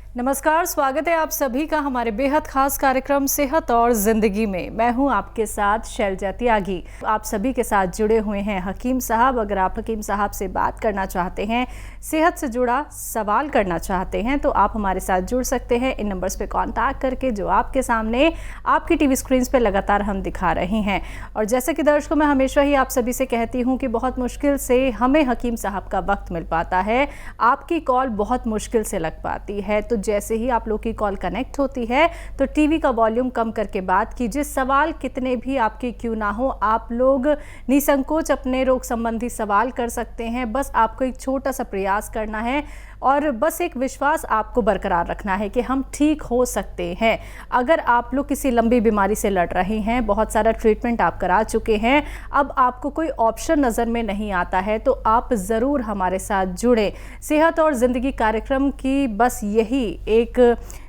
नमस्कार, स्वागत है आप सभी का हमारे बेहद खास कार्यक्रम सेहत और जिंदगी में। मैं हूं आपके साथ शैलजा त्यागी। आप सभी के साथ जुड़े हुए हैं हकीम साहब। अगर आप हकीम साहब से बात करना चाहते हैं, सेहत से जुड़ा सवाल करना चाहते हैं, तो आप हमारे साथ जुड़ सकते हैं इन नंबर्स पे कांटेक्ट करके, जो आपके सामने आपकी टीवी स्क्रीन पे लगातार हम दिखा रहे हैं। और जैसे कि दर्शकों, मैं हमेशा ही आप सभी से कहती हूँ कि बहुत मुश्किल से हमें हकीम साहब का वक्त मिल पाता है, आपकी कॉल बहुत मुश्किल से लग पाती है। तो जैसे ही आप लोग की कॉल कनेक्ट होती है तो टीवी का वॉल्यूम कम करके बात कीजिए। सवाल कितने भी आपके क्यों ना हो, आप लोग निसंकोच अपने रोग संबंधी सवाल कर सकते हैं। बस आपको एक छोटा सा प्रयास करना है और बस एक विश्वास आपको बरकरार रखना है कि हम ठीक हो सकते हैं। अगर आप लोग किसी लंबी बीमारी से लड़ रहे हैं, बहुत सारा ट्रीटमेंट आप करा चुके हैं, अब आपको कोई ऑप्शन नज़र में नहीं आता है, तो आप ज़रूर हमारे साथ जुड़े। सेहत और ज़िंदगी कार्यक्रम की बस यही एक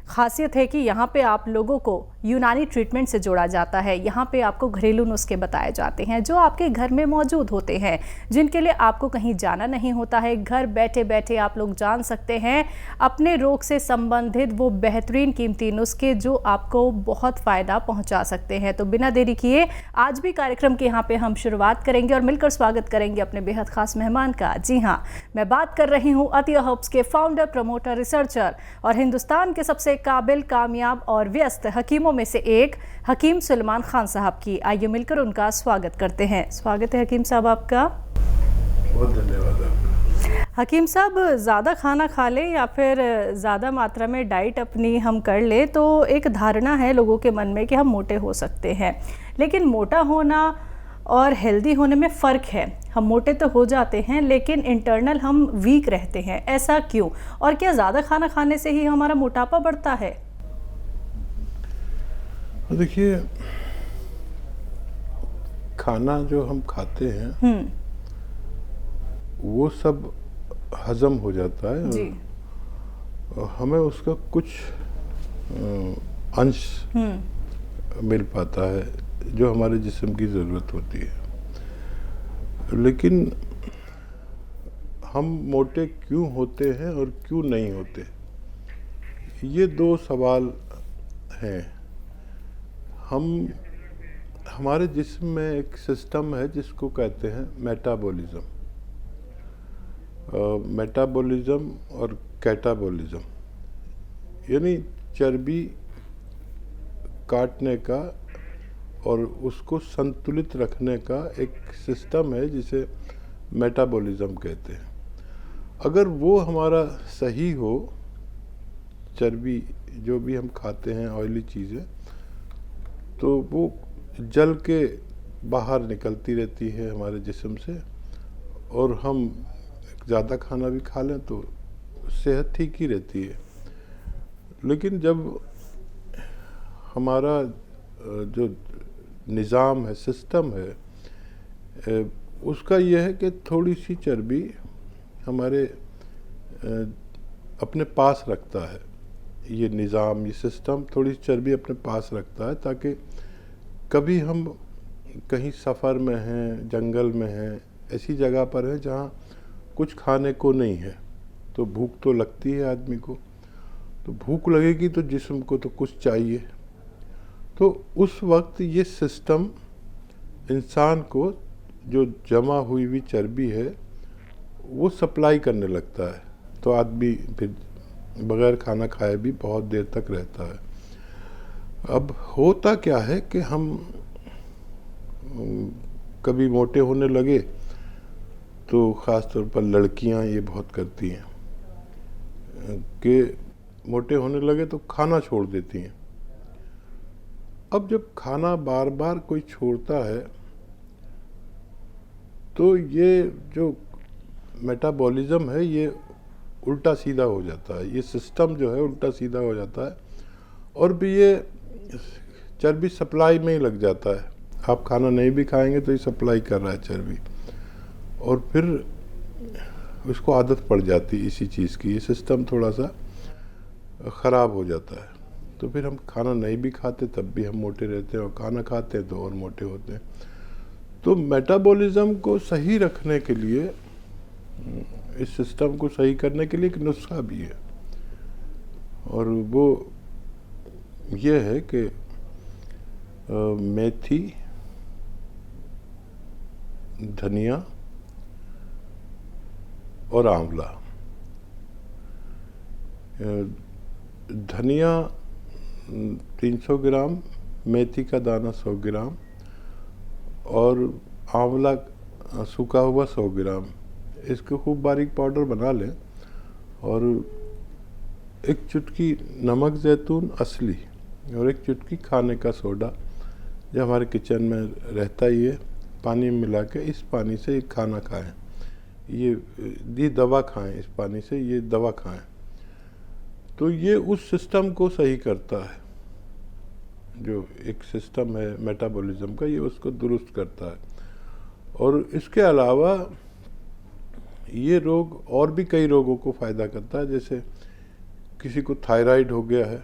खासियत है कि यहाँ पे आप लोगों को यूनानी ट्रीटमेंट से जोड़ा जाता है। यहाँ पे आपको घरेलू नुस्खे बताए जाते हैं जो आपके घर में मौजूद होते हैं, जिनके लिए आपको कहीं जाना नहीं होता है। घर बैठे बैठे आप लोग जान सकते हैं अपने रोग से संबंधित वो बेहतरीन कीमती नुस्खे जो आपको बहुत फ़ायदा पहुँचा सकते हैं। तो बिना देरी किए आज भी कार्यक्रम के यहाँ पे हम शुरुआत करेंगे और मिलकर स्वागत करेंगे अपने बेहद खास मेहमान का। जी हाँ, मैं बात कर रही हूँ अतिया हर्ब्स के फाउंडर, प्रमोटर, रिसर्चर और हिंदुस्तान के सबसे काबिल, कामयाब और व्यस्त हकीमों में से एक हकीम सुलेमान खान साहब की। आइए मिलकर उनका स्वागत करते हैं। स्वागत है हकीम साहब आपका। बहुत धन्यवाद आपका। हकीम साहब, ज़्यादा खाना खा ले या फिर ज़्यादा मात्रा में डाइट अपनी हम कर ले तो एक धारणा है लोगों के मन में कि हम मोटे हो सकते हैं, लेकिन मोटा होना और हेल्दी होने में फ़र्क है। हम मोटे तो हो जाते हैं लेकिन इंटरनल हम वीक रहते हैं, ऐसा क्यों? और क्या ज़्यादा खाना खाने से ही हमारा मोटापा बढ़ता है? देखिए, खाना जो हम खाते हैं वो सब हजम हो जाता है जी। और हमें उसका कुछ अंश मिल पाता है जो हमारे जिस्म की ज़रूरत होती है। लेकिन हम मोटे क्यों होते हैं और क्यों नहीं होते, ये दो सवाल हैं। हमारे जिस्म में एक सिस्टम है जिसको कहते हैं मेटाबॉलिज्म। मेटाबॉलिज्म और कैटाबॉलिज्म, यानी चर्बी काटने का और उसको संतुलित रखने का एक सिस्टम है जिसे मेटाबॉलिज्म कहते हैं। अगर वो हमारा सही हो, चर्बी जो भी हम खाते हैं, ऑयली चीज़ें, तो वो जल के बाहर निकलती रहती है हमारे जिस्म से, और हम ज़्यादा खाना भी खा लें तो सेहत ठीक ही रहती है। लेकिन जब हमारा जो निज़ाम है, सिस्टम है, उसका यह है कि थोड़ी सी चर्बी हमारे अपने पास रखता है। ये निज़ाम, ये सिस्टम थोड़ी चर्बी अपने पास रखता है ताकि कभी हम कहीं सफ़र में हैं, जंगल में हैं, ऐसी जगह पर हैं जहाँ कुछ खाने को नहीं है, तो भूख तो लगती है आदमी को। तो भूख लगेगी तो जिस्म को तो कुछ चाहिए। तो उस वक्त ये सिस्टम इंसान को जो जमा हुई हुई चर्बी है वो सप्लाई करने लगता है, तो आदमी फिर बगैर खाना खाए भी बहुत देर तक रहता है। अब होता क्या है कि हम कभी मोटे होने लगे तो ख़ास तौर पर लड़कियां ये बहुत करती हैं कि मोटे होने लगे तो खाना छोड़ देती हैं। अब जब खाना बार बार कोई छोड़ता है तो ये जो मेटाबॉलिज्म है ये उल्टा सीधा हो जाता है, ये सिस्टम जो है उल्टा सीधा हो जाता है, और भी ये चर्बी सप्लाई में ही लग जाता है। आप खाना नहीं भी खाएंगे तो ये सप्लाई कर रहा है चर्बी, और फिर उसको आदत पड़ जाती है इसी चीज़ की। ये सिस्टम थोड़ा सा ख़राब हो जाता है, तो फिर हम खाना नहीं भी खाते तब भी हम मोटे रहते हैं, और खाना खाते हैं तो और मोटे होते हैं। तो मेटाबॉलिज्म को सही रखने के लिए, इस सिस्टम को सही करने के लिए एक नुस्खा भी है। और वो ये है कि मेथी, धनिया और आंवला। धनिया 300 ग्राम, मेथी का दाना 100 ग्राम और आंवला सूखा हुआ 100 ग्राम। इसको खूब बारीक पाउडर बना लें और एक चुटकी नमक ज़ैतून असली और एक चुटकी खाने का सोडा जो हमारे किचन में रहता ही है, पानी में मिला के इस पानी से ये खाना खाएं। ये दवा खाएं, इस पानी से ये दवा खाएं। तो ये उस सिस्टम को सही करता है, जो एक सिस्टम है मेटाबॉलिज्म का, ये उसको दुरुस्त करता है। और इसके अलावा ये रोग और भी कई रोगों को फ़ायदा करता है। जैसे किसी को थायराइड हो गया है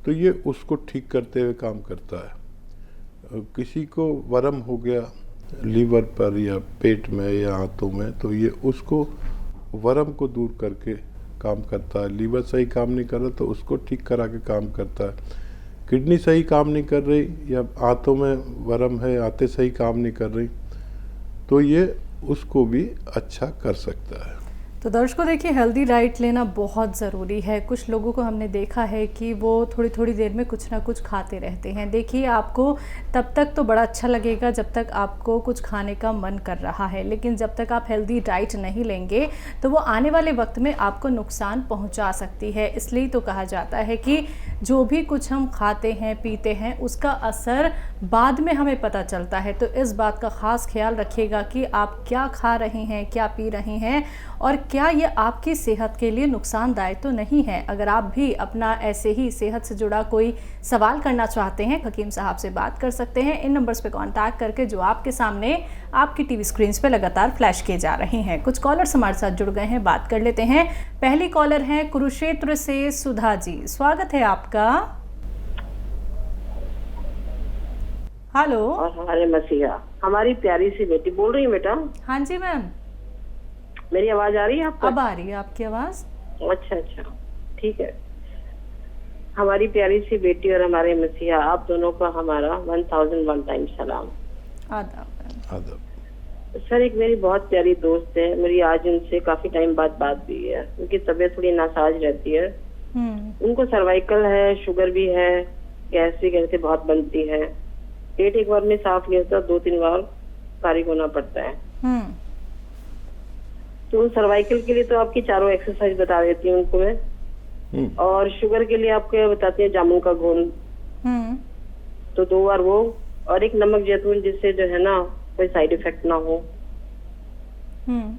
तो ये उसको ठीक करते हुए काम करता है। किसी को वर्म हो गया लीवर पर या पेट में या हाथों में, तो ये उसको वर्म को दूर करके काम करता है। लीवर सही काम नहीं कर रहा तो उसको ठीक करा के काम करता है। किडनी सही काम नहीं कर रही या हाथों में वर्म है, आंतें सही काम नहीं कर रही, तो ये उसको भी अच्छा कर सकता है। तो दर्शकों देखिए, हेल्दी डाइट लेना बहुत ज़रूरी है। कुछ लोगों को हमने देखा है कि वो थोड़ी थोड़ी देर में कुछ ना कुछ खाते रहते हैं। देखिए, आपको तब तक तो बड़ा अच्छा लगेगा जब तक आपको कुछ खाने का मन कर रहा है, लेकिन जब तक आप हेल्दी डाइट नहीं लेंगे तो वो आने वाले वक्त में आपको नुकसान पहुंचा सकती है। इसलिए तो कहा जाता है कि जो भी कुछ हम खाते हैं पीते हैं उसका असर बाद में हमें पता चलता है। तो इस बात का ख़ास ख्याल रखिएगा कि आप क्या खा रहे हैं, क्या पी रहे हैं और क्या ये आपकी सेहत के लिए नुकसानदायक तो नहीं है। अगर आप भी अपना ऐसे ही सेहत से जुड़ा कोई सवाल करना चाहते हैं, हकीम साहब से बात कर सकते हैं इन नंबर्स पे कांटेक्ट करके जो आपके सामने आपकी टीवी स्क्रीन पे लगातार फ्लैश किए जा रहे हैं। कुछ कॉलर्स हमारे साथ जुड़ गए हैं, बात कर लेते हैं। पहली कॉलर है कुरुक्षेत्र से सुधा जी, स्वागत है आपका। हेलो। और हमारे मसीहा, हमारी प्यारी सी बेटी बोल रही है बेटा। हाँ जी मैम, मेरी आवाज आ रही है आपको? अब आ रही है आपकी आवाज। अच्छा अच्छा, ठीक है। हमारी प्यारी सी बेटी और हमारे मसीहा, आप दोनों का हमारा 1001 टाइम सलाम। आदाब। आदब। सर, एक मेरी बहुत प्यारी दोस्त है, मेरी आज उनसे काफी टाइम बाद बात हुई है। उनकी तबीयत थोड़ी नासाज रहती है। उनको सर्वाइकल है, शुगर भी है, गैस भी कहते बहुत बनती है, पेट एक बार में साफ नहीं होता, 2-3 बार फारिग होना पड़ता है। तो सर्वाइकल के लिए तो आपकी चारों एक्सरसाइज बता देती हूँ उनको मैं, और शुगर के लिए आपको बताती है जामुन का घोल, तो 2 बार वो, और एक नमक जैतून, जिससे जो है ना कोई साइड इफेक्ट ना हो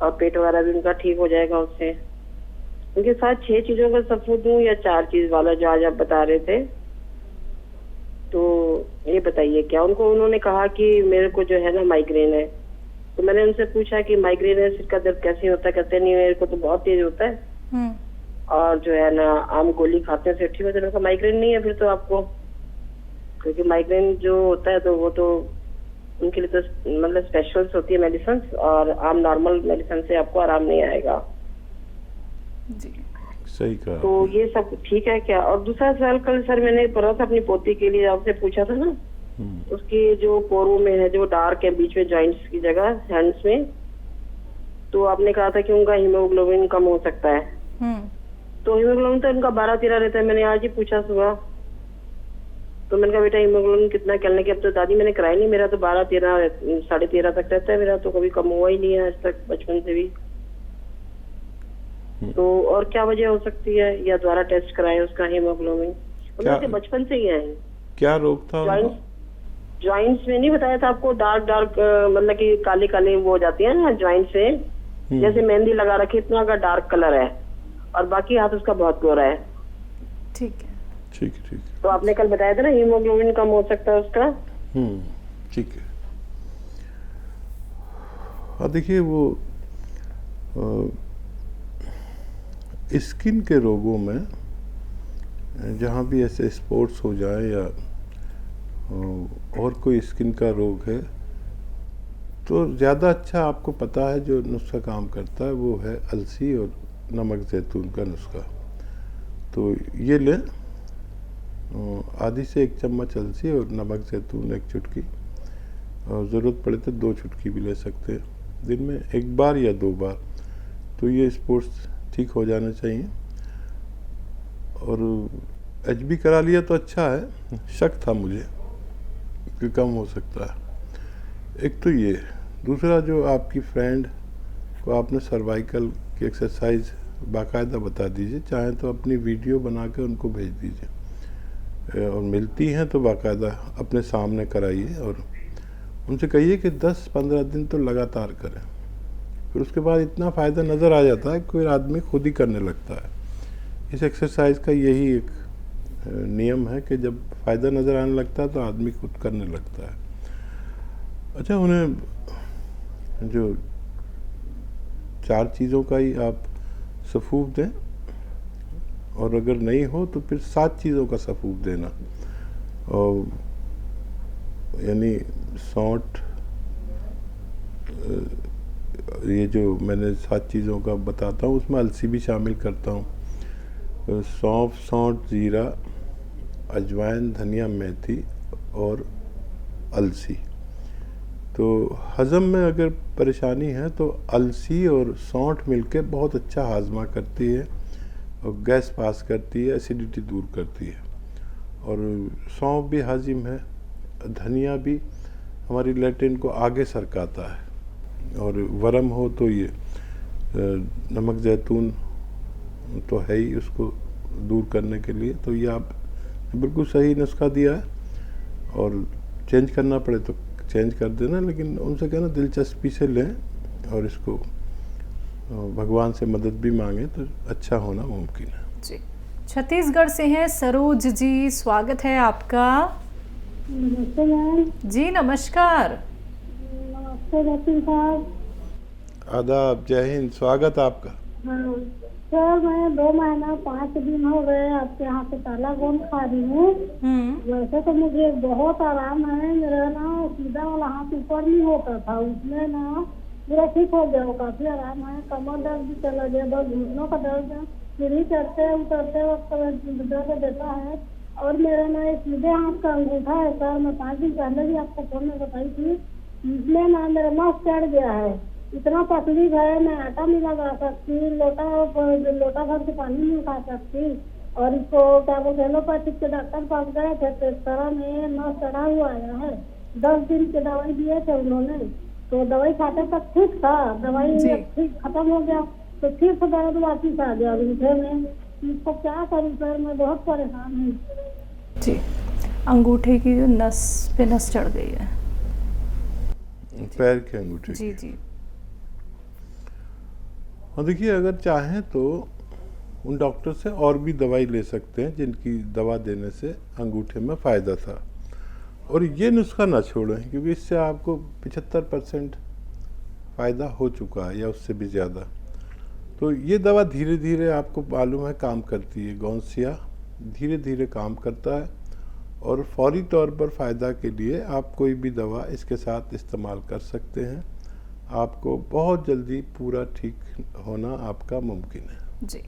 और पेट वगैरह भी उनका ठीक हो जाएगा उससे। उनके साथ 6 चीजों का सफूद दूं या 4 चीज वाला जो आज आप बता रहे थे, तो ये बताइए क्या उनको। उन्होंने कहा कि मेरे को जो है ना माइग्रेन है, तो मैंने उनसे पूछा कि माइग्रेन है, सिर का दर्द कैसे होता है? कहते नहीं, मेरे को तो बहुत तेज होता है और जो है ना आम गोली खाते से ठीक होता है। माइग्रेन नहीं है फिर तो आपको, क्योंकि माइग्रेन जो होता है तो वो तो उनके लिए तो मतलब स्पेशल्स होती है मेडिसिन, और आम नॉर्मल मेडिसिन से आपको आराम नहीं आएगा जी। सही कहा। तो ये सब ठीक है क्या? और दूसरा सवाल, कल सर मैंने पढ़ा था अपनी पोती के लिए, आपसे पूछा था ना, उसकी जो पोरों में है, जो डार्क है बीच में जॉइंट्स की जगह हैंड्स में, तो आपने कहा था कि उनका हीमोग्लोबिन कम हो सकता है। तो हीमोग्लोबिन तो उनका 12-13 रहता है। मैंने आज ही पूछा सुबह, तो मैंने कहा बेटा हीमोग्लोबिन कितना कहने के, अब तो दादी मैंने कराई नहीं, मेरा तो 12-13 13.5 तक रहता है, मेरा तो कभी कम हुआ ही नहीं है आज तक, बचपन से भी। तो और क्या वजह हो सकती है, या द्वारा टेस्ट कराए उसका हीमोग्लोबिन? बचपन से ही है। क्या रोग था? जॉइंट्स में नहीं बताया था आपको, डार्क मतलब कि काले काले वो हो जाती है ना जॉइंट्स से, जैसे मेहंदी लगा रखी इतना का डार्क कलर है, और बाकी हाथ उसका बहुत गोरा है। ठीक है, ठीक है, ठीक है। तो आपने कल बताया था ना हीमोग्लोबिन कम हो सकता है उसका। ठीक है। हाँ, देखिए वो स्किन के रोगों में जहाँ भी ऐसे स्पॉट्स हो जाए या और कोई स्किन का रोग है, तो ज़्यादा अच्छा आपको पता है जो नुस्खा काम करता है वो है अलसी और नमक जैतून का नुस्खा। तो ये लें, आधी से 1 चम्मच अलसी और नमक जैतून 1 चुटकी, और ज़रूरत पड़े तो 2 चुटकी भी ले सकते हैं, दिन में 1 बार या 2 बार। तो ये स्पोर्ट्स ठीक हो जाना चाहिए। और HB करा लिया तो अच्छा है, शक था मुझे कि कम हो सकता है। एक तो ये, दूसरा जो आपकी फ्रेंड को आपने सर्वाइकल की एक्सरसाइज बाकायदा बता दीजिए, चाहे तो अपनी वीडियो बना के उनको भेज दीजिए, और मिलती हैं तो बाकायदा अपने सामने कराइए, और उनसे कहिए कि 10-15 दिन तो लगातार करें। फिर उसके बाद इतना फ़ायदा नज़र आ जाता है कि कोई आदमी खुद ही करने लगता है। इस एक्सरसाइज का यही एक नियम है कि जब फ़ायदा नज़र आने लगता है तो आदमी खुद करने लगता है। अच्छा, उन्हें जो 4 चीज़ों का ही आप सफूफ दें, और अगर नहीं हो तो फिर 7 चीज़ों का सफूफ देना, और यानी सौंठ, ये जो मैंने 7 चीज़ों का बताता हूँ उसमें अलसी भी शामिल करता हूँ, सौंफ, सौंठ, जीरा, अजवाइन, धनिया, मेथी और अलसी। तो हज़म में अगर परेशानी है तो अलसी और सौंठ मिलके बहुत अच्छा हाजमा करती है, और गैस पास करती है, एसिडिटी दूर करती है, और सौंफ भी हाजिम है, धनिया भी हमारी लैट्रिन को आगे सरकाता है, और वरम हो तो ये नमक जैतून तो है ही उसको दूर करने के लिए। तो ये आप बिल्कुल सही नुस्खा दिया है, और चेंज करना पड़े तो चेंज कर देना, लेकिन उनसे कहना दिलचस्पी से लें, और इसको भगवान से मदद भी मांगें तो अच्छा होना मुमकिन है। जी, छत्तीसगढ़ से हैं सरोज जी, स्वागत है आपका। नमस्ते मैम। जी नमस्कार। नमस्ते रतन साहब। आदाब, जय हिंद, स्वागत आपका। हाँ सर, मैं 2 महीना 5 दिन हो गए आपके यहाँ से काला गोंद खा रही हूँ। वैसे तो मुझे बहुत आराम है, मेरा ना सीधा वाला हाथ ऊपर नहीं होता था, उसमें ना मेरा ठीक हो गया, काफी आराम है। कमर दर्द भी चला गया, बस घुटनों का दर्द है, सीढ़ी चढ़ते उतरते वक्त दर्द देता है। और मेरा ना एक सीधे हाथ का अंगूठा है सर, मैं 5 दिन पहले भी आपको फोन में बताई थी, इसमें ना मेरा नस चढ़ गया है, इतना तकलीफ है, मैं आटा नहीं लगा सकती, लोटा भर के पानी नहीं खा सकती। और इसको क्या बोलते एलोपैथिक के डॉक्टर पास गए थे तो इस तरह में नस चढ़ा हुआ आया है। 10 दिन की दवाई दिए थे उन्होंने, तो दवाई खाते तक ठीक था, दवाई ठीक खत्म हो गया तो फिर से दर्द वापिस आ गया अंगूठे में। इसको क्या करूँ सर, मैं बहुत परेशान हूँ। जी, अंगूठे की जो नस पे नस चढ़ गई है, पैर के अंगूठे जी की। जी। और देखिए, अगर चाहें तो उन डॉक्टर से और भी दवाई ले सकते हैं जिनकी दवा देने से अंगूठे में फ़ायदा था, और ये नुस्खा ना छोड़ें, क्योंकि इससे आपको 75% फ़ायदा हो चुका है या उससे भी ज़्यादा। तो ये दवा धीरे धीरे आपको मालूम है काम करती है, गौंसिया धीरे धीरे काम करता है, और फौरी तौर पर फ़ायदा के लिए आप कोई भी दवा इसके साथ इस्तेमाल कर सकते हैं। आपको बहुत जल्दी पूरा ठीक होना आपका मुमकिन है। जी।